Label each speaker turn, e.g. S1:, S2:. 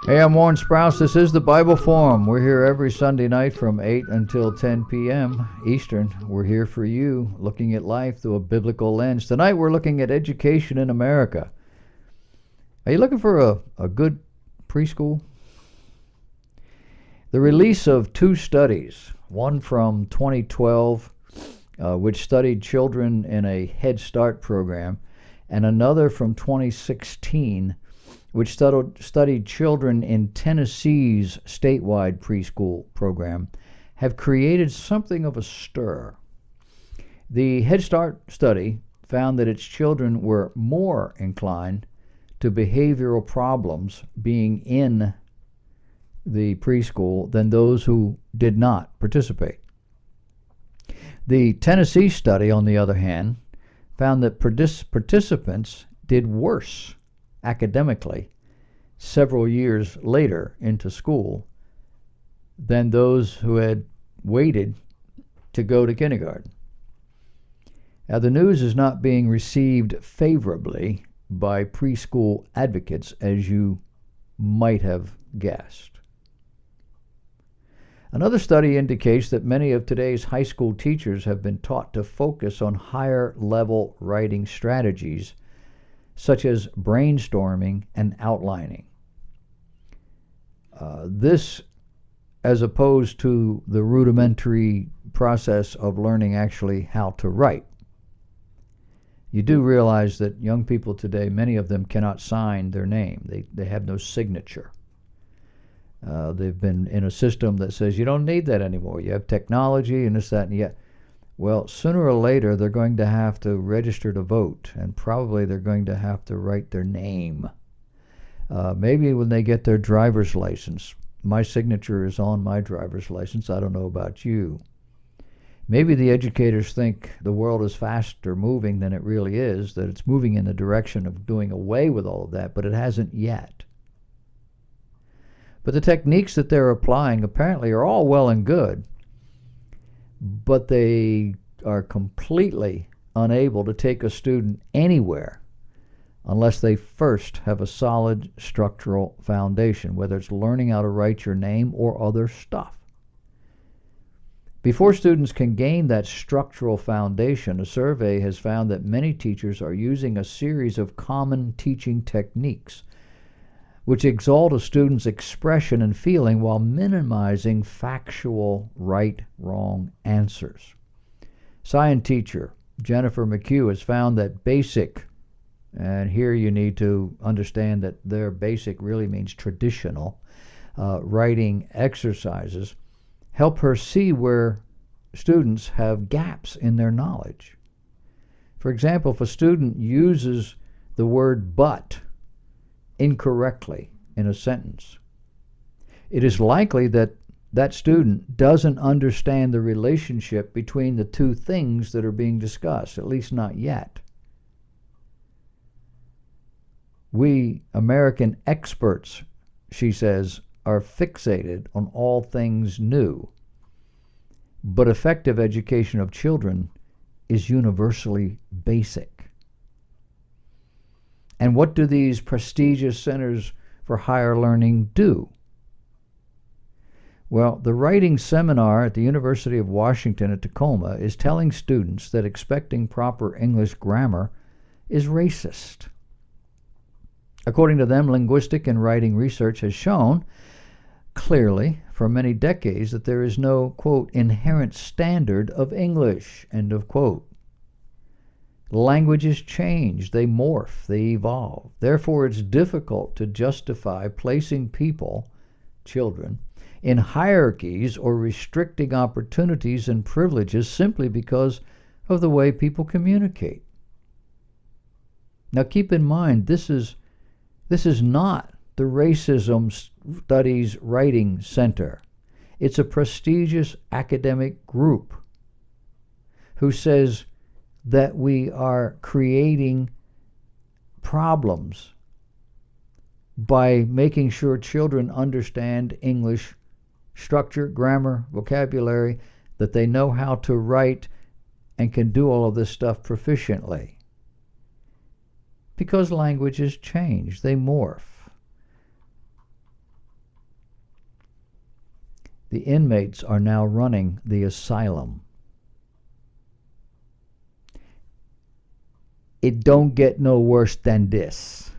S1: Hey, I'm Warren Sprouse. This is the Bible Forum. We're here every Sunday night from 8 until 10 p.m. Eastern. We're here for you, looking at life through a biblical lens. Tonight we're looking at education in America. Are you looking for a good preschool? The release of two studies, one from 2012, which studied children in a Head Start program, and another from 2016, which studied children in Tennessee's statewide preschool program, have created something of a stir. The Head Start study found that its children were more inclined to behavioral problems being in the preschool than those who did not participate. The Tennessee study, on the other hand, found that participants did worse academically several years later into school than those who had waited to go to kindergarten. Now, the news is not being received favorably by preschool advocates, as you might have guessed. Another study indicates that many of today's high school teachers have been taught to focus on higher level writing strategies such as brainstorming and outlining. This, as opposed to the rudimentary process of learning actually how to write. You do realize that young people today, many of them cannot sign their name. They have no signature. They've been in a system that says you don't need that anymore. You have technology and this, that, and yet. Well, sooner or later, they're going to have to register to vote, and probably they're going to have to write their name. Maybe when they get their driver's license. My signature is on my driver's license. I don't know about you. Maybe the educators think the world is faster moving than it really is, that it's moving in the direction of doing away with all of that, but it hasn't yet. But the techniques that they're applying apparently are all well and good, but they are completely unable to take a student anywhere unless they first have a solid structural foundation, whether it's learning how to write your name or other stuff. Before students can gain that structural foundation, a survey has found that many teachers are using a series of common teaching techniques which exalt a student's expression and feeling while minimizing factual right-wrong answers. Science teacher Jennifer McHugh has found that basic, and here you need to understand that their basic really means traditional, writing exercises help her see where students have gaps in their knowledge. For example, if a student uses the word but incorrectly in a sentence, it is likely that that student doesn't understand the relationship between the two things that are being discussed, at least not yet. We American experts, she says, are fixated on all things new, but effective education of children is universally basic. And what do these prestigious centers for higher learning do? Well, the writing seminar at the University of Washington at Tacoma is telling students that expecting proper English grammar is racist. According to them, linguistic and writing research has shown clearly for many decades that there is no, quote, inherent standard of English, end of quote. Languages change, they morph, they evolve. Therefore, it's difficult to justify placing people, children, in hierarchies or restricting opportunities and privileges simply because of the way people communicate. Now, keep in mind, this is not the Racism Studies Writing Center. It's a prestigious academic group who says that we are creating problems by making sure children understand English structure, grammar, vocabulary, that they know how to write and can do all of this stuff proficiently. Because languages change, they morph. The inmates are now running the asylum. It don't get no worse than this.